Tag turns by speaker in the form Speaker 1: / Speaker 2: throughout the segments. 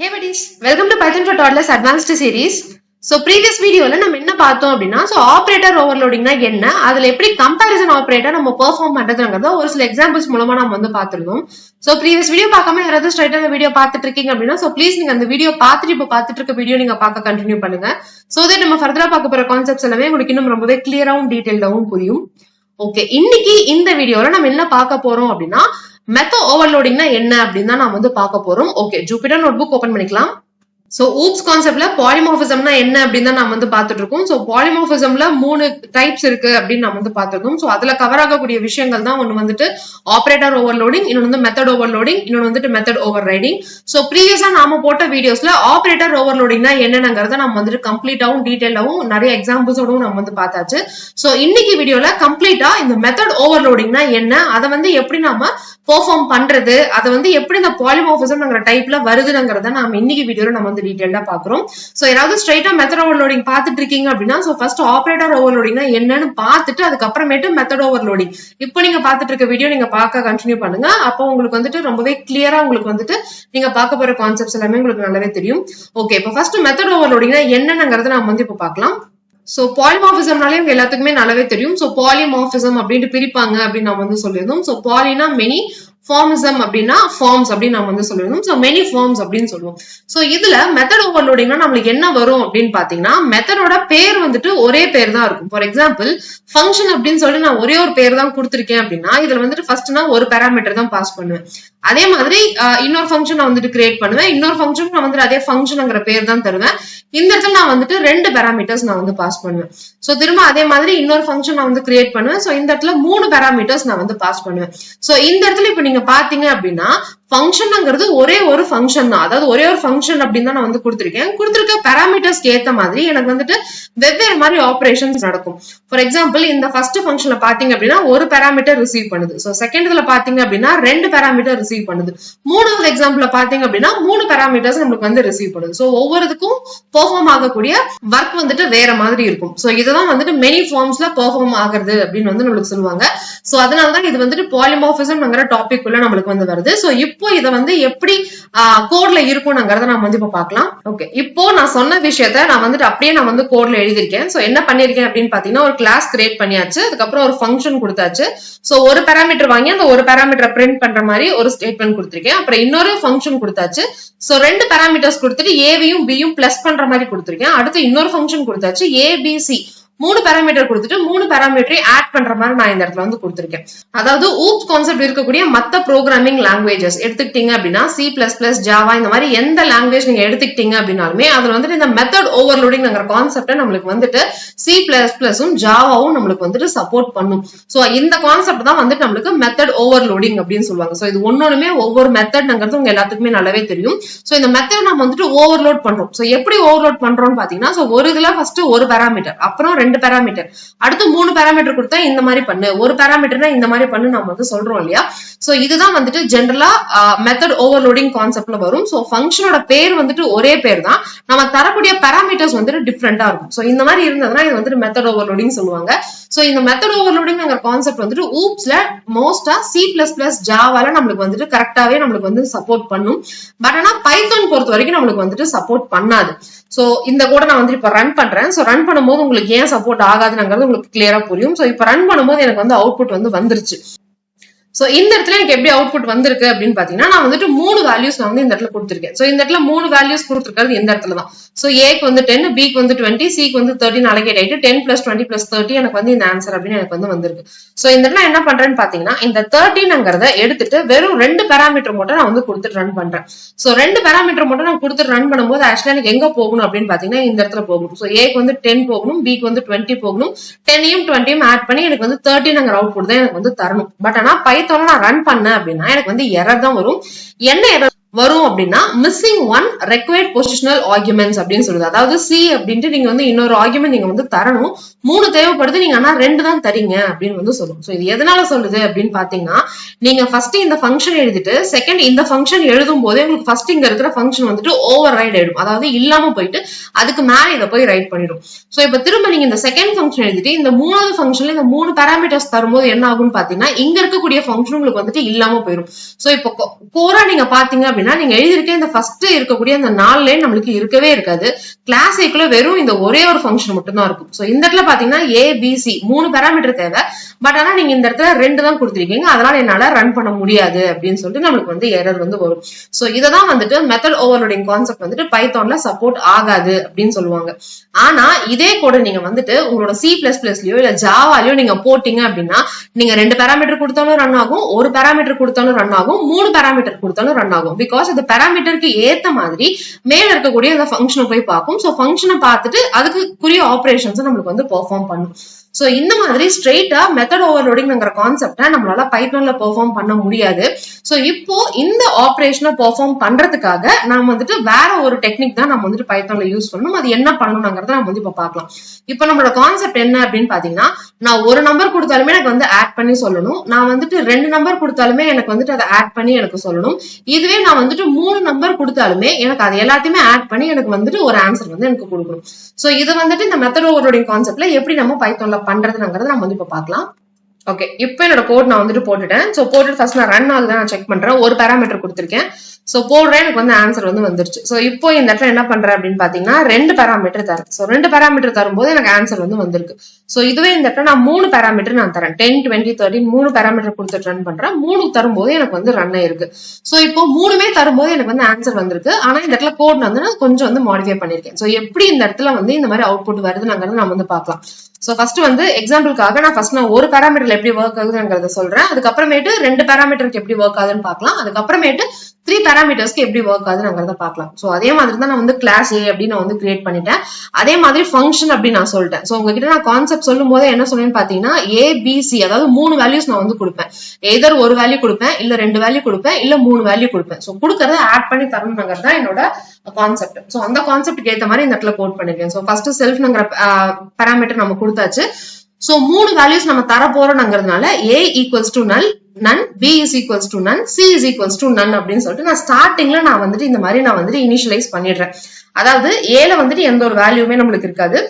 Speaker 1: Hey buddies, welcome to PythonTutorials Advanced Series. So previous video la நம்ம என்ன பார்த்தோம் அப்படினா operator overloading னா என்ன, அதுல எப்படி comparison operator நம்ம perform பண்றதுங்கறத ஒரு சில examples மூலமா நாம வந்து பார்த்திருந்தோம். So previous video பார்க்காம யாராவது ஸ்ட்ரைட்டா அந்த வீடியோ பார்த்துட்டு இருக்கீங்க அப்படினா please நீங்க அந்த வீடியோ பார்த்துட்டு இப்ப பார்த்துட்டு இருக்க வீடியோ நீங்க பார்க்க கண்டினியூ பண்ணுங்க. So that நம்ம ஃபர்தரா பார்க்க போற கான்செப்ட்ஸ் எல்லாமே உங்களுக்கு இன்னும் ரொம்பவே கிளியராவும் டீடைல்டாவும் புரியும். ஓகே, இன்னைக்கு இந்த வீடியோல நம்ம என்ன பார்க்க போறோம் அப்படினா மெத்தட் ஓவர்லோடிங்னா என்ன அப்படின்னு தான் நாம வந்து பார்க்க போறோம். ஓகே, ஜூபிட்டர் நோட்புக் ஓபன் பண்ணிக்கலாம். சோ ஊப்ஸ் கான்செப்ட்ல பாலிமார்பிசம்னா என்ன அப்படின்னு தான் நம்ம வந்து பார்த்துட்டு இருக்கோம். சோ பாலிமார்பிசம்ல 3 டைப்ஸ் இருக்கு அப்படின்னு நம்ம வந்து பார்த்திருக்கோம். சோ அதுல கவர் ஆகக்கூடிய விஷயங்கள் தான் ஒன்னு வந்துட்டு ஆபரேட்டர் ஓவர்லோடிங், இன்னொன்னு வந்து மெத்தட் ஓவர்லோடிங், இன்னொன்னு வந்துட்டு மெத்தட் ஓவர் ரைடிங். சோ ப்ரீவியஸா நாம போட்ட வீடியோஸ்ல ஆபரேட்டர் ஓவர்லோடிங்னா என்னங்கறத நம்ம வந்துட்டு கம்ப்ளீட்டாவும் டீடைலாவும் நிறைய எக்ஸாம்பிள்ஸோடவும் நம்ம வந்து பார்த்தாச்சு. சோ இன்னைக்கு வீடியோல கம்ப்ளீட்டா இந்த மெத்தட் ஓவர்லோடிங்னா என்ன, அதை வந்து எப்படி நாம பெர்ஃபார்ம் பண்றது, அதை வந்து எப்படி இந்த பாலிமார்பிசம்ங்கற டைப்ல வருதுங்கறத நாம இன்னைக்கு வீடியோல நம்ம வந்து டீடைலா பாக்குறோம். சோ யாராவது ஸ்ட்ரைட்டா மெத்தட் ஓவர்லோடிங் பார்த்துட்டு இருக்கீங்க அப்படின்னா ஃபர்ஸ்ட் ஆபரேட்டர் ஓவர்லோடிங்னா என்னன்னு பார்த்துட்டு அதுக்கப்புறமேட்டு மெத்தட் ஓவர்லோடிங் இப்போ நீங்க பார்த்துட்டு இருக்க வீடியோ நீங்க பார்க்க கண்டினியூ பண்ணுங்க. அப்போ உங்களுக்கு வந்துட்டு ரொம்பவே கிளியரா உங்களுக்கு வந்துட்டு நீங்க பார்க்க போற கான்செப்ட்ஸ் எல்லாமே உங்களுக்கு நல்லாவே தெரியும். ஓகே, இப்போ ஃபர்ஸ்ட் மெத்தட் ஓவர்லோடிங்னா என்னங்கறத நாம வந்து இப்போ பார்க்கலாம். சோ பாலிமார்பிசம்னாலே உங்க எல்லாத்துக்குமே நல்லாவே தெரியும். சோ பாலிமார்பிசம் அப்படின்னு பிரிப்பாங்க அப்படின்னு நம்ம வந்து சொல்லியிருந்தோம். சோ பாலினா மெனி, ஃபார்மிசம் அப்படின்னா ஃபார்ம்ஸ் அப்படின்னு நம்ம வந்து சொல்லிருந்தோம். சோ மெனி ஃபார்ம்ஸ் அப்படின்னு சொல்லுவோம். சோ இதுல மெத்தட் ஓவர்லோடிங்னா நம்மளுக்கு என்ன வரும் அப்படின்னு பாத்தீங்கன்னா மெத்தடோட பேர் வந்துட்டு ஒரே பேர் தான் இருக்கும். ஃபார் எக்ஸாம்பிள் ஃபங்க்ஷன் அப்படின்னு சொல்லி நான் ஒரே ஒரு பேர் தான் கொடுத்திருக்கேன் அப்படின்னா இதுல வந்துட்டு ஃபர்ஸ்ட் நான் ஒரு பேராமீட்டர் தான் பாஸ் பண்ணுவேன். அதே மாதிரி இன்னொரு ஃபங்க்ஷன் நான் வந்துட்டு கிரியேட் பண்ணுவேன். இன்னொரு ஃபங்க்ஷன் நான் வந்துட்டு அதே ஃபங்க்ஷன்ங்கிற பேர் தான் தருவேன். இந்த இடத்துல நான் வந்துட்டு 2 பேராமீட்டர்ஸ் நான் வந்து பாஸ் பண்ணுவேன். சோ திரும்ப அதே மாதிரி இன்னொரு ஃபங்க்ஷன் நான் வந்து கிரியேட் பண்ணுவேன். சோ இந்த இடத்துல 3 பேராமீட்டர்ஸ் நான் வந்து பாஸ் பண்ணுவேன். சோ இந்த இடத்துல இப்ப நீங்க பாத்தீங்க அப்படின்னா ஃபங்க்ஷன்ங்கிறது ஒரே ஒரு ஃபங்க்ஷன் தான், அதாவது ஒரே ஒரு ஃபங்க்ஷன் அப்படின்னு தான் நான் வந்து கொடுத்திருக்கேன். கொடுத்திருக்க பேராமீட்டர்ஸ்க்கு ஏத்த மாதிரி எனக்கு வந்துட்டு வெவ்வேறு மாதிரி ஆபரேஷன்ஸ் நடக்கும். ஃபார் எக்ஸாம்பிள் இந்த ஃபர்ஸ்ட் ஃபங்க்ஷன்ல பாத்தீங்க அப்படின்னா ஒரு பேராமீட்டர் ரிசீவ் பண்ணுது. சோ செகண்ட் இதுல பாத்தீங்க அப்படின்னா 2 பேராமீட்டர் ரிசீவ் பண்ணுது. மூணாவது எக்ஸாம்பிள்ல பாத்தீங்க அப்படின்னா 3 பேராமீட்டர்ஸ் நமக்கு வந்து ரிசீவ் பண்ணுது. சோ ஒவ்வொருத்துக்கும் பெர்ஃபார்ம் ஆகக்கூடிய ஒர்க் வந்துட்டு வேற மாதிரி இருக்கும். சோ இதுதான் வந்துட்டு மெனி ஃபார்ம்ஸ்ல பெர்ஃபார்ம் ஆகுறது அப்படின்னு வந்து நம்மளுக்கு சொல்லுவாங்க. சோ அதனாலதான் இது வந்துட்டு பாலிமார்பிசம்ங்கிற டாபிக் உள்ள நம்மளுக்கு வந்து வருது. சோ இப்போ இதை வந்து எப்படி கோட்ல இருக்கும்ங்கறத நம்ம வந்து இப்ப பார்க்கலாம். ஓகே, இப்போ நான் சொன்ன விஷயத்த நான் வந்துட்டு அப்படியே நான் வந்து கோட்ல எழுதிருக்கேன். சோ என்ன பண்ணிருக்கேன் அப்படின்னு பாத்தீங்கன்னா ஒரு கிளாஸ் கிரியேட் பண்ணியாச்சு, அதுக்கப்புறம் ஒரு ஃபங்க்ஷன் கொடுத்தாச்சு. சோ ஒரு பேராமீட்டர் வாங்கி அந்த ஒரு பேராமீட்டரை பிரிண்ட் பண்ற மாதிரி ஒரு ஸ்டேட்மெண்ட் கொடுத்திருக்கேன். அப்புறம் இன்னொரு ஃபங்க்ஷன் கொடுத்தாச்சு. சோ 2 பேராமீட்டர்ஸ் கொடுத்துட்டு ஏவையும் பியும் பிளஸ் பண்ற மாதிரி கொடுத்திருக்கேன். அடுத்து இன்னொரு ஃபங்க்ஷன் கொடுத்தாச்சு, ஏபிசி 3 பேராமீட்டர் கொடுத்துட்டு 3 பேராமீட்டரை ஆட் பண்ற மாதிரி நான் இந்த இடத்துல வந்து கொடுத்திருக்கேன். அதாவது ஊப்ஸ் கான்செப்ட் இருக்கக்கூடிய மத்த ப்ரோக்ராமிங் லாங்குவேஜஸ் எடுத்துக்கிட்டீங்க அப்படின்னா C++, ஜாவா இந்த மாதிரி எந்த லாங்குவேஜ் நீங்க எடுத்துக்கிட்டீங்க அப்படின்னாலுமே அதுல வந்துட்டு இந்த மெத்தட் ஓவர்லோடிங்ங்கிற கான்செப்டை நம்மளுக்கு வந்துட்டு C++ம் ஜாவாவும் நம்மளுக்கு வந்துட்டு சப்போர்ட் பண்ணும். சோ இந்த கான்செப்ட் தான் வந்துட்டு நம்மளுக்கு மெத்தட் ஓவர்லோடிங் அப்படின்னு சொல்லுவாங்க. சோ இது ஒன்னொன்னுமே ஒவ்வொரு மெத்தட்ங்கிறது உங்க எல்லாத்துக்குமே நல்லாவே தெரியும். சோ இந்த மெத்தட் நம்ம வந்துட்டு ஓவர்லோட் பண்றோம். சோ எப்படி ஓவர்லோட் பண்றோம்னு பாத்தீங்கன்னா ஒரு இதுல ஃபர்ஸ்ட் ஒரு பேராமீட்டர், அப்புறம் 2 பேராமீட்டர், அடுத்து 3 பேராமீட்டர் கொடுத்தா இந்த மாதிரி பண்ணு, ஒரு பேராமீட்டர்னா இந்த மாதிரி பண்ணு நம்ம வந்து சொல்றோம் இல்லையா. சோ இதுதான் வந்துட்டு ஜெனரலா மெத்தட் ஓவர்லோடிங் கான்செப்ட்ல வரும். சோ ஃபங்க்ஷனோட பேர் வந்துட்டு ஒரே பேர் தான், நம்ம தரக்கூடிய பேராமீட்டர்ஸ் வந்துட்டு டிஃபரெண்டா இருக்கும். சோ இந்த மாதிரி இருந்ததுன்னா இது வந்துட்டு மெத்தட் ஓவர்லோடிங் சொல்லுவாங்க. சோ இந்த மெத்தட் ஓவர்லோடிங்ங்கிற கான்செப்ட் வந்துட்டு ஊப்ஸ்ல மோஸ்டா C++, ஜாவால நம்மளுக்கு வந்துட்டு கரெக்டாவே நம்மளுக்கு வந்து சப்போர்ட் பண்ணும். பட் ஆனா பைத்தான் பொறுத்த வரைக்கும் நம்மளுக்கு வந்துட்டு சப்போர்ட் பண்ணாது. சோ இந்த கூட நான் வந்து இப்ப ரன் பண்றேன். சோ ரன் பண்ணும்போது உங்களுக்கு ஏன் சப்போர்ட் ஆகாதுங்கிறது உங்களுக்கு கிளியரா புரியும். சோ இப்ப ரன் பண்ணும்போது எனக்கு வந்து அவுட்புட் வந்து வந்துருச்சு. சோ இந்த இடத்துல எனக்கு எப்படி அவுட்புட் வந்திருக்கு அப்படின்னு பாத்தீங்கன்னா நான் வந்துட்டு 3 வேல்யூஸ் நான் வந்து இந்த இடத்துல கொடுத்திருக்கேன். சோ இந்த இடத்துல 3 வேல்யூஸ் கொடுத்திருக்கிறது இந்த இடத்துல தான். சோ ஏக்கு வந்து 10, பிக்கு வந்து 20, சிக்கு வந்து 13 அலோகேட் ஆயிட்டு 10 + 20 + 30 எனக்கு வந்து இந்த ஆன்சர் அப்படின்னு எனக்கு வந்து வந்திருக்கு. சோ இந்த இடத்துல என்ன பண்றேன்னு பாத்தீங்கன்னா இந்த 13ங்கிறத எடுத்துட்டு வெறும் 2 பேராமீட்டர் மட்டும் நான் வந்து கொடுத்துட்டு ரன் பண்றேன். சோ 2 பேராமீட்டர் மட்டும் நான் கொடுத்துட்டு ரன் பண்ணும்போது ஆக்சுவலா எனக்கு எங்க போகணும் அப்படின்னு பாத்தீங்கன்னா இந்த இடத்துல போகணும். சோ ஏக்கு வந்து 10 போகணும், பிக்கு வந்து 20 போகணும், 10யும் 20யும் ஆட் பண்ணி எனக்கு வந்து 13ங்கிற அவுட்புட் தான் எனக்கு வந்து தரணும். பட் ஆனா பைத்தான்ல நான் ரன் பண்ணேன் அப்படின்னா எனக்கு வந்து எரர் தான் வரும். என்ன எரர் வரும் அப்படின்னா மிஸ்ஸிங் 1 ரெக்வயர்ட் பொசிஷனல் ஆர்குமெண்ட்ஸ் அப்படின்னு சொல்லுது. அதாவது சி அப்படின்ட்டு நீங்க வந்து இன்னொரு ஆர்குமெண்ட் நீங்க வந்து தரணும், 3 தேவைப்படுது, நீங்க ஆனா 2 தான் தரீங்க அப்படின்னு வந்து சொல்லும். சோ இது எதனால சொல்லுது அப்படின்னு பாத்தீங்கன்னா நீங்க ஃபர்ஸ்ட் இந்த ஃபங்க்ஷன் எழுதிட்டு செகண்ட் இந்த ஃபங்க்ஷன் எழுதும் போதே உங்களுக்கு ஃபர்ஸ்ட் இங்க இருக்கிற ஃபங்க்ஷன் வந்துட்டு ஓவர் ரைட் ஆயிடும், அதாவது இல்லாம போயிட்டு அதுக்கு மேல இதை போய் ரைட் பண்ணிடும். சோ இப்ப திரும்ப நீங்க இந்த செகண்ட் ஃபங்க்ஷன் எழுதிட்டு இந்த 3வது ஃபங்க்ஷன்ல இந்த 3 பேராமீட்டர்ஸ் தரும்போது என்ன ஆகும்னு பாத்தீங்கன்னா இங்க இருக்கக்கூடிய ஃபங்க்ஷன் உங்களுக்கு வந்துட்டு இல்லாம போயிடும். சோ இப்போ கோரா நீங்க பாத்தீங்க அப்படின்னா அப்படின்னா நீங்க எழுதிருக்க இந்த ஃபர்ஸ்ட் இருக்கக்கூடிய அந்த 4 லைன் நம்மளுக்கு இருக்கவே இருக்காது. கிளாஸ் ஏக்குள்ள வெறும் இந்த ஒரே ஒரு ஃபங்க்ஷன் மட்டும் தான் இருக்கும். சோ இந்த இடத்துல பாத்தீங்கன்னா ABC 3 பாராமீட்டர் தேவை. பட் ஆனா நீங்க இந்த இடத்துல 2 தான் கொடுத்திருக்கீங்க, அதனால என்னால ரன் பண்ண முடியாது அப்படின்னு சொல்லிட்டு நம்மளுக்கு வந்து எரர் வந்து வரும். சோ இததான் வந்துட்டு மெத்தட் ஓவர்லோடிங் கான்செப்ட் வந்துட்டு பைத்தான்ல சப்போர்ட் ஆகாது அப்படின்னு சொல்லுவாங்க. ஆனா இதே கூட நீங்க வந்துட்டு உங்களோட C++லயோ இல்ல ஜாவாலயோ நீங்க போட்டீங்க அப்படின்னா நீங்க 2 பாராமீட்டர் கொடுத்தாலும் ரன் ஆகும், 1 பாராமீட்டர் கொடுத்தாலும் ரன் ஆகும், 3 பாராமீட்டர் கொடுத்தாலும் ரன் ஆகும். பிகாஸ் அந்த பாராமீட்டருக்கு ஏத்த மாதிரி மேல இருக்கக்கூடிய அந்த ஃபங்க்ஷனை போய் பார்க்கும். சோ ஃபங்க்ஷனை பார்த்துட்டு அதுக்குரிய ஆபரேஷன்ஸ் நம்மளுக்கு வந்து பெர்ஃபார்ம் பண்ணும். சோ இந்த மாதிரி ஸ்ட்ரெயிட்டா மெத்தட் ஓவர்லோடிங்ங்கிற கான்செப்டை நம்மளால பைத்தான்ல பெர்ஃபார்ம் பண்ண முடியாது. சோ இப்போ இந்த ஆபரேஷனை பெர்ஃபார்ம் பண்றதுக்காக நாம வந்துட்டு வேற ஒரு டெக்னிக் தான் நம்ம வந்துட்டு பைத்தான்ல யூஸ் பண்ணணும். அது என்ன பண்ணணும்ங்கறத நம்ம வந்து இப்ப பார்க்கலாம். இப்போ நம்மளோட கான்செப்ட் என்ன அப்படின்னு பாத்தீங்கன்னா, நான் ஒரு நம்பர் கொடுத்தாலுமே எனக்கு வந்து ஆட் பண்ணி சொல்லணும், நான் வந்துட்டு 2 நம்பர் கொடுத்தாலுமே எனக்கு வந்துட்டு அதை ஆட் பண்ணி எனக்கு சொல்லணும், இதுவே நான் வந்துட்டு 3 நம்பர் கொடுத்தாலுமே எனக்கு அது எல்லாத்தையுமே ஆட் பண்ணி எனக்கு வந்துட்டு ஒரு ஆன்சர் வந்து எனக்கு கொடுக்கணும். சோ இது வந்துட்டு இந்த மெத்தட் ஓவர்லோடிங் கான்செப்ட்ல எப்படி நம்ம பைத்தான்ல பண்றதுங்கிறத நம்ம வந்து இப்ப பார்க்கலாம். ஓகே, இப்போ என்னோட கோட் நான் வந்துட்டு போட்டுட்டேன். சோ போட்டுட்டு ஃபர்ஸ்ட் நான் ரன் ஆகுதான் நான் செக் பண்றேன். ஒரு பாராமீட்டர் கொடுத்திருக்கேன். சோ போடுறேன், எனக்கு வந்து ஆன்சர் வந்து வந்துருச்சு. சோ இப்போ இந்த இடத்துல என்ன பண்றேன் அப்படின்னு பாத்தீங்கன்னா 2 பாராமீட்டர் தரேன். சோ 2 பாராமீட்டர் தரும்போது எனக்கு ஆன்சர் வந்து வந்திருக்கு. சோ இதுவே இந்த இடத்துல நான் 3 பாராமீட்டர் நான் தரேன். 10, 20, 30 3 பாராமீட்டர் கொடுத்துட்டு ரன் பண்றேன். 3 தரும்போது எனக்கு வந்து ரன் ஆயிருக்கு. சோ இப்போ 3மே தரும்போது எனக்கு வந்து ஆன்சர் வந்திருக்கு. ஆனா இந்த இடத்துல கோட் வந்து நான் கொஞ்சம் வந்து மாடிஃபை பண்ணிருக்கேன். சோ எப்படி இந்த இடத்துல வந்து இந்த மாதிரி அவுட்புட் வருதுங்கிறத நம்ம வந்து பார்க்கலாம். சோ ஃபர்ஸ்ட் வந்து எக்ஸாம்பிளுக்காக நான் ஒரு பாராமீட்டர்ல எப்படி ஒர்க் ஆகுதுங்கிறத சொல்றேன். அதுக்கப்புறமேட்டு 2 பாராமீட்டருக்கு எப்படி ஒர்க் ஆகுதுன்னு பார்க்கலாம். அதுக்கப்புறமேட்டு 3 பாராமீட்டர்ஸ்க்கு எப்படி ஒர்க் ஆகுதுங்கிறத பார்க்கலாம். சோ அதே மாதிரி தான் நான் வந்து கிளாஸ் A அப்படின்னு நான் வந்து கிரியேட் பண்ணிட்டேன். அதே மாதிரி ஃபங்க்ஷன் அப்படின்னு நான் சொல்லிட்டேன். சோ உங்ககிட்ட நான் கான்செப்ட் சொல்லும் போது என்ன சொன்னேன்னு பாத்தீங்கன்னா ABC, அதாவது 3 வேல்யூஸ் நான் வந்து கொடுப்பேன். எதர் ஒரு வேல்யூ கொடுப்பேன், இல்ல 2 வேல்யூ கொடுப்பேன், இல்ல 3 வேல்யூ கொடுப்பேன். சோ கொடுக்கறத ஆட் பண்ணி தரணுங்கிறது தான் என்னோட கான்செப்ட். சோ அந்த கான்செப்ட்க்கு ஏத்த மாதிரி இந்த இடத்துல கோட் பண்ணிருக்கேன். சோ ஃபர்ஸ்ட் செல்ஃப்ங்கிற பாராமீட்டர் நம்ம கொடுத்தாச்சு. சோ 3 வேல்யூஸ் நம்ம தர போறோம்ங்கிறதுனால A equals to null, none, B is equals to none, C is equals to none அப்படின்னு சொல்லிட்டு நான் ஸ்டார்டிங்ல நான் வந்துட்டு இந்த மாதிரி நான் வந்துட்டு இனிஷியலைஸ் பண்ணிடுறேன். அதாவது A ல வந்துட்டு எந்த ஒரு வேல்யூமே நம்மளுக்கு இருக்காது,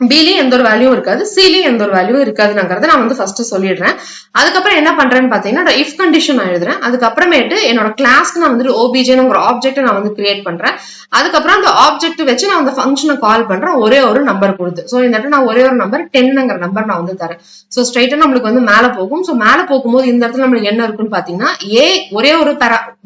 Speaker 1: B-லயும் எந்த ஒரு வேல்யூ இருக்காது, C-லயும் எந்த ஒரு வேல்யூ இருக்காதுங்கிறத நான் வந்து ஃபர்ஸ்ட் சொல்லிடுறேன். அதுக்கப்புறம் என்ன பண்றேன்னு பாத்தீங்கன்னா இஃப் கண்டிஷன் நான் எழுதுறேன். அதுக்கப்புறமேட்டு என்னோட கிளாஸ்க்கு நான் வந்துட்டு OBJன்னு ஒரு ஆப்ஜெக்ட் நான் வந்து கிரியேட் பண்றேன். அதுக்கப்புறம் அந்த ஆப்ஜெக்ட் வச்சு நான் அந்த ஃபங்க்ஷனை கால் பண்றேன் ஒரே ஒரு நம்பர் கொடுத்து. சோ இந்த இடத்துல நான் ஒரே ஒரு நம்பர் 10ங்கிற நம்பர் நான் வந்து தரேன். சோ ஸ்ட்ரைட்டா நம்மளுக்கு வந்து மேல போகும். சோ மேல போகும்போது இந்த இடத்துல நம்மளுக்கு என்ன இருக்குன்னு பாத்தீங்கன்னா A ஒரே ஒரு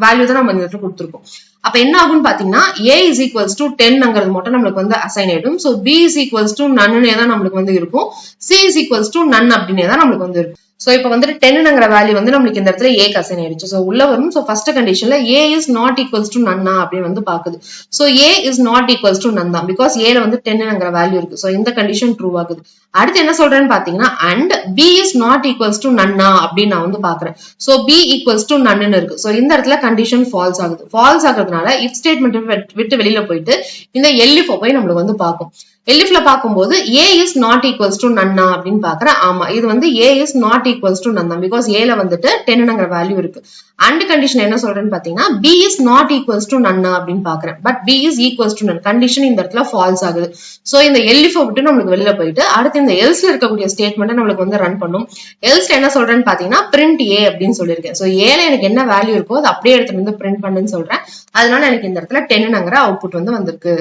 Speaker 1: வேல்யூ தான் நம்ம இந்த இடத்துல கொடுத்துருக்கோம். அப்ப என்ன ஆகும்னு பாத்தீங்கன்னா A is equals to 10ங்கிறது மட்டும் நம்மளுக்கு வந்து அசைன் ஆயிடும். So B is equals to none தான் நம்மளுக்கு வந்து இருக்கும். C is equals to none அப்படின்னே தான் நம்மளுக்கு வந்து இருக்கும். சோ இப்ப வந்துட்டு 10ங்கிற வேல்யூ வந்து நம்மளுக்கு இந்த இடத்துல A க்கு அசைன் ஆயிடுச்சு. சோ உள்ள வரும். சோ ஃபர்ஸ்ட் கண்டிஷன்ல A is not equals to none அப்படின்னு வந்து பாக்குது. So A is not equals to none தான், பிகாஸ் A ல வந்து 10ங்கிற வேல்யூ இருக்கு. சோ இந்த கண்டிஷன் ட்ரூ ஆகுது. அடுத்து என்ன சொல்றேன்னு பாத்தீங்கன்னா and B is not equals to none அப்படின்னு நான் வந்து பாக்குறேன். So B equals to none இருக்கு. சோ இந்த இடத்துல கண்டிஷன் ஃபால்ஸ் ஆகுது. ஃபால்ஸ் ஆகுறதுனால if ஸ்டேட்மெண்ட் விட்டு வெளியில போயிட்டு இந்த elif போய் நம்மளுக்கு வந்து பாக்கும். elifல பாக்கும்போது A is not equals to none அப்படின்னு பாக்குறேன். ஆமா, இது வந்து A is not equals to none தான், பிகாஸ் A ல வந்துட்டு 10ங்கிற வேல்யூ இருக்கு. அண்ட் கண்டிஷன் என்ன சொல்றேன்னு பாத்தீங்கன்னா B is not equals to none அப்படின்னு பாக்குறேன். But B is equals to none condition இந்த இடத்துல ஃபால்ஸ் ஆகுது. சோ இந்த elif விட்டு நம்மளுக்கு வெளியில போயிட்டு அடுத்து இந்த else ல இருக்கக்கூடிய ஸ்டேட்மெண்ட் நம்மளுக்கு வந்து ரன் பண்ணும். else ல என்ன சொல்றேன்னு பாத்தீங்கன்னா print A அப்படின்னு சொல்லிருக்கேன். சோ A ல எனக்கு என்ன வேல்யூ இருக்கோ அது அப்படியே எடுத்துட்டு வந்து பிரிண்ட் பண்ணுன்னு சொல்றேன். அதனால எனக்கு இந்த இடத்துல 10ங்கிற அவுட்புட் வந்து வந்திருக்கு.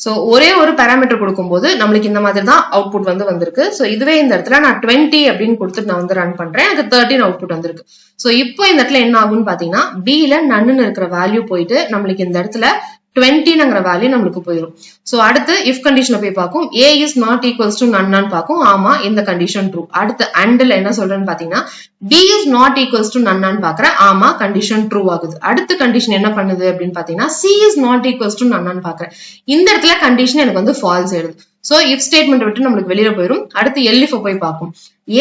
Speaker 1: சோ ஒரே ஒரு பாராமீட்டர் கொடுக்கும்போது நம்மளுக்கு இந்த மாதிரி தான் அவுட்புட் வந்து வந்திருக்கு. சோ இதுவே இந்த இடத்துல நான் 20 அப்படின்னு கொடுத்துட்டு நான் வந்து ரன் பண்றேன். அது 13 அவுட்புட் வந்திருக்கு. சோ இப்போ இந்த இடத்துல என்ன ஆகும்னு பாத்தீங்கன்னா B ல நன்னு இருக்கிற வேல்யூ போயிட்டு நம்மளுக்கு இந்த இடத்துல 20ங்கிற வேல்யூ நம்மளுக்கு போயிடும். சோ அடுத்து இஃப் கண்டிஷனை போய் பார்க்கும். A is not equals to none பார்க்கும். ஆமா, இந்த கண்டிஷன் ட்ரூ. அடுத்து andல என்ன சொல்றேன்னு பாத்தீங்கன்னா B is not equals to none பாக்குறேன். ஆமா, கண்டிஷன் ட்ரூ ஆகுது. அடுத்த கண்டிஷன் என்ன பண்ணுது அப்படின்னு பாத்தீங்கன்னா C is not equals to none பாக்குறேன். இந்த இடத்துல கண்டிஷன் எனக்கு வந்து ஃபால்ஸ் ஆயிடுது. சோ if ஸ்டேட்மெண்ட் விட்டு நம்மளுக்கு வெளியில போயிடும். அடுத்து elif போய் பார்க்கும்.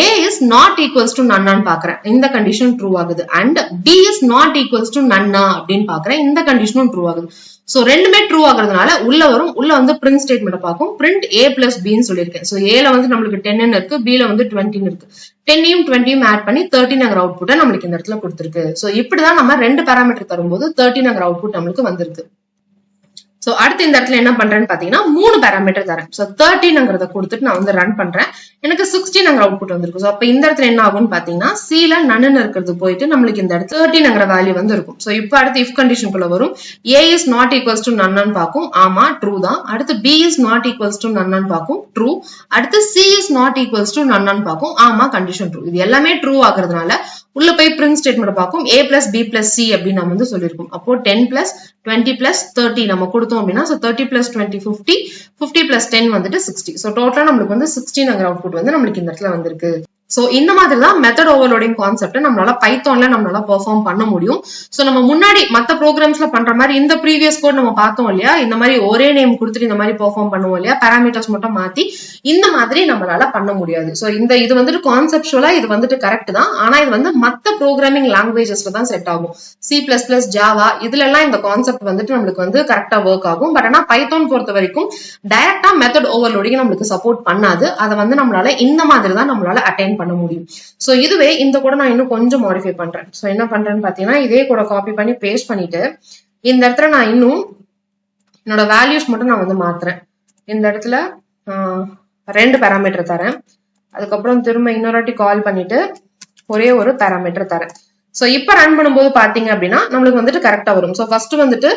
Speaker 1: A is not equals to none பாக்குறேன். இந்த கண்டிஷன் ட்ரூ ஆகுது. and B is not equals to none அப்படின்னு பாக்குறேன். இந்த கண்டிஷனும் ட்ரூ ஆகுது. சோ ரெண்டுமே ட்ரூ ஆகுறதுனால உள்ள வரும். உள்ள வந்து பிரிண்ட் ஸ்டேட்மெண்ட் பார்க்கும். print A plus B ன்னு சொல்லியிருக்கேன். சோ A ல வந்து நம்மளுக்கு 10 இருக்கு, B ல வந்து 20 இருக்கு. 10யும் 20யும் ஆட் பண்ணி 13ங்கிற அவுட்புட்டை நம்மளுக்கு இந்த இடத்துல கொடுத்திருக்கு. சோ இப்படிதான் நம்ம 2 பாராமீட்டர் தரும்போது 13ங்கிற அவுட்புட் நம்மளுக்கு வந்திருக்கு. சோ அடுத்து இந்த இடத்துல என்ன பண்றேன்னு பாத்தீங்கன்னா 3 பாராமீட்டர் தரேன். சோ 13ங்கறத கொடுத்துட்டு நான் வந்து ரன் பண்றேன். எனக்கு 16ங்கற அவுட்புட் வந்திருக்கு. சோ அப்ப இந்த இடத்துல என்ன ஆகும்னு பாத்தீங்கன்னா Cல நன்னு இருக்கிறது போயிட்டு நம்மளுக்கு இந்த இடத்துல 13ங்கற வேல்யூ வந்து இருக்கும். சோ இப்போ அடுத்து if கண்டிஷனுக்குள்ள வரும். A is not equals to none ன்னு பாக்கும். ஆமா ட்ரூ தான். அடுத்து B is not equals to none ன்னு பாக்கும். ட்ரூ. அடுத்து C is not equals to none ன்னு பாக்கும். ஆமா கண்டிஷன் ட்ரூ. இது எல்லாமே ட்ரூ ஆகுறதுனால உள்ள போய் பிரிண்ட் ஸ்டேட்மெண்ட் பாக்கும். A plus B plus C அப்படி நம்ம வந்து சொல்லிருக்கோம். அப்போ 10 plus 20 plus 30 நம்ம கொடுத்தோம் அப்படின்னா so 30 plus 20 50 50 plus 10 வந்துட்டு 60. சோ டோட்டலா நம்மளுக்கு வந்து 16ங்கற அவுட்புட் வந்து நம்மளுக்கு இந்த இடத்துல வந்திருக்கு. சோ இந்த மாதிரி தான் மெத்தட் ஓவர்லோடிங் கான்செப்ட் நம்மளால பைத்தான்ல நம்மளால பெர்ஃபார்ம் பண்ண முடியும். சோ நம்ம முன்னாடி மத்த ப்ரோக்ராம்ஸ்ல பண்ற மாதிரி இந்த ப்ரீவியஸ் கோட் நம்ம பார்த்தோம் இல்லையா, இந்த மாதிரி ஒரே நேம் கொடுத்துட்டு இந்த மாதிரி பெர்ஃபார்ம் பண்ணுவோம் இல்லையா, பாராமீட்டர்ஸ் மட்டும் மாத்தி இந்த மாதிரி நம்மளால பண்ண முடியாது. சோ இது வந்துட்டு கான்செப்சுவலா இது வந்துட்டு கரெக்ட் தான். ஆனா இது வந்து மத்த ப்ரோக்ராமிங் லாங்குவேஜஸ்ல தான் செட் ஆகும். C++, ஜாவா இதுல எல்லாம் இந்த கான்செப்ட் வந்துட்டு நம்மளுக்கு வந்து கரெக்டா ஒர்க் ஆகும். பட் ஆனா பைத்தான் பொறுத்த வரைக்கும் டைரக்டா மெத்தட் ஓவர்லோடிங் நம்மளுக்கு சப்போர்ட் பண்ணாது. அதை வந்து நம்மளால இந்த மாதிரி தான் நம்மளால அட்டைன் பண்ண முடியும். சோ இதுவே இந்த கூட நான் இன்னும் கொஞ்சம் மாடிஃபை பண்றேன். சோ என்ன பண்றேன்னு பாத்தீங்கன்னா இதே கூட காப்பி பண்ணி பேஸ்ட் பண்ணிட்டு இந்த இடத்துல நான் இன்னும் என்னோட வேல்யூஸ் மட்டும் நான் வந்து மாத்துறேன். இந்த இடத்துல 2 பாராமீட்டர் தரேன். அதுக்கப்புறம் திரும்ப இன்னொரு வாட்டி கால் பண்ணிட்டு ஒரே ஒரு பாராமீட்டர் தரேன். சோ இப்ப ரன் பண்ணும்போது பாத்தீங்க அப்படின்னா நம்மளுக்கு வந்துட்டு கரெக்டா வரும். சோ ஃபர்ஸ்ட் வந்துட்டு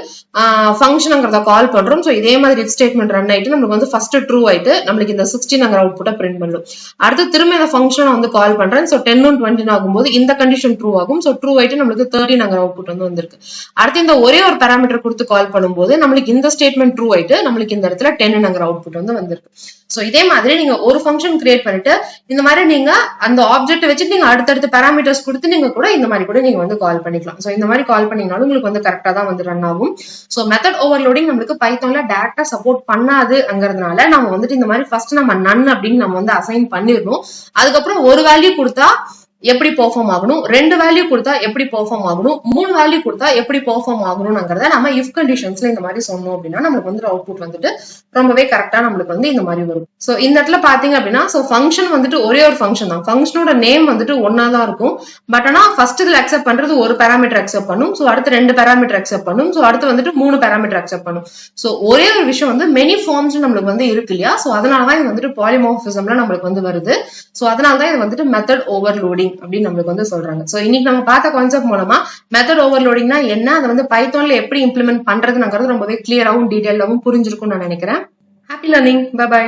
Speaker 1: ஃபங்க்ஷன்ங்கறத கால் பண்றோம். சோ இதே மாதிரி இஃப் ஸ்டேட்மெண்ட் ரன் ஆயிட்டு நமக்கு வந்து ஃபர்ஸ்ட் ட்ரூ ஆயிட்டு நம்மளுக்கு இந்த 16ங்கற அவுட்புட்டை பிரிண்ட் பண்ணும். அடுத்து திரும்ப இந்த ஃபங்க்ஷனை வந்து கால் பண்றேன். சோ 10 and 20 ஆகும்போது இந்த கண்டிஷன் ட்ரூ ஆகும். சோ ட்ரூ ஆயிட்டு நம்மளுக்கு 13ங்கற அவுட்புட் வந்து வந்திருக்கு. அடுத்து இந்த ஒரே ஒரு பாராமீட்டர் கொடுத்து கால் பண்ணும்போது நம்மளுக்கு இந்த ஸ்டேட்மெண்ட் ட்ரூ ஆயிட்டு நம்மளுக்கு இந்த இடத்துல 10ங்கற அவுட்புட் வந்து வந்திருக்கு. சோ இதே மாதிரி நீங்க ஒரு ஃபங்க்ஷன் கிரியேட் பண்ணிட்டு இந்த மாதிரி நீங்க அந்த ஆப்ஜெக்ட் வச்சுட்டு நீங்க அடுத்தடுத்த பாராமீட்டர்ஸ் கொடுத்து நீங்க கூட இந்த மாதிரி கூட நீங்க வந்து கால் பண்ணிக்கலாம். சோ இந்த மாதிரி கால் பண்ணீங்கனாலும் உங்களுக்கு வந்து கரெக்டா தான் வந்து ரன் ஆகும். சோ மெத்தட் ஓவர்லோடிங் நம்மளுக்கு பைத்தான்ல டைரக்டா சப்போர்ட் பண்ணாதுங்கிறதுனால நம்ம வந்துட்டு இந்த மாதிரி ஃபர்ஸ்ட் நம்ம நன் அப்படின்னு நம்ம வந்து அசைன் பண்ணிடணும். அதுக்கப்புறம் ஒரு வேல்யூ கொடுத்தா எப்படி பெர்ஃபார்ம் ஆகணும், 2 வேல்யூ கொடுத்தா எப்படி பெர்ஃபார்ம் ஆகணும், 3 வேல்யூ கொடுத்தா எப்படி பெர்ஃபார்ம் ஆகணும்ங்கறத நம்ம இஃப் கண்டிஷன்ஸ்ல இந்த மாதிரி சொன்னோம் அப்படின்னா நமக்கு வந்து அவுட்புட் வந்துட்டு ரொம்பவே கரெக்டா நம்மளுக்கு வந்து இந்த மாதிரி வரும். சோ இந்த இடத்துல பாத்தீங்க அப்படின்னா சோ ஃபங்க்ஷன் வந்துட்டு ஒரே ஒரு ஃபங்க்ஷன் தான். ஃபங்க்ஷனோட நேம் வந்துட்டு ஒன்னா தான் இருக்கும். பட் ஆனா ஃபர்ஸ்ட் இதுல அக்செப்ட் பண்றது ஒரு பாராமீட்டர் அக்செப்ட் பண்ணும். சோ அடுத்து 2 பாராமீட்டர் அக்செப்ட் பண்ணும். சோ அடுத்து வந்துட்டு 3 பாராமீட்டர் அக்செப்ட் பண்ணும். சோ ஒரே ஒரு விஷயம் வந்து மெனி ஃபார்ம்ஸ் நம்மளுக்கு வந்து இருக்கு இல்லையா, சோ அதனாலதான் இது வந்துட்டு பாலிமார்பிசம்ல நம்மளுக்கு வந்து வருது. சோ அதனாலதான் இது வந்துட்டு மெத்தட் ஓவர்லோடிங் அப்படின்னு நம்மளுக்கு வந்து சொல்றாங்க. சோ இன்னைக்கு நம்ம பார்த்த கான்செப்ட் மூலமா மெத்தட் ஓவர்லோடிங்னா என்ன, அதை வந்து பைத்தான்ல எப்படி இம்ப்ளிமெண்ட் பண்றதுங்கிறது ரொம்பவே கிளியராவும் டீடைலாவும் புரிஞ்சிருக்கும்னு நான் நினைக்கிறேன். Happy learning. Bye by.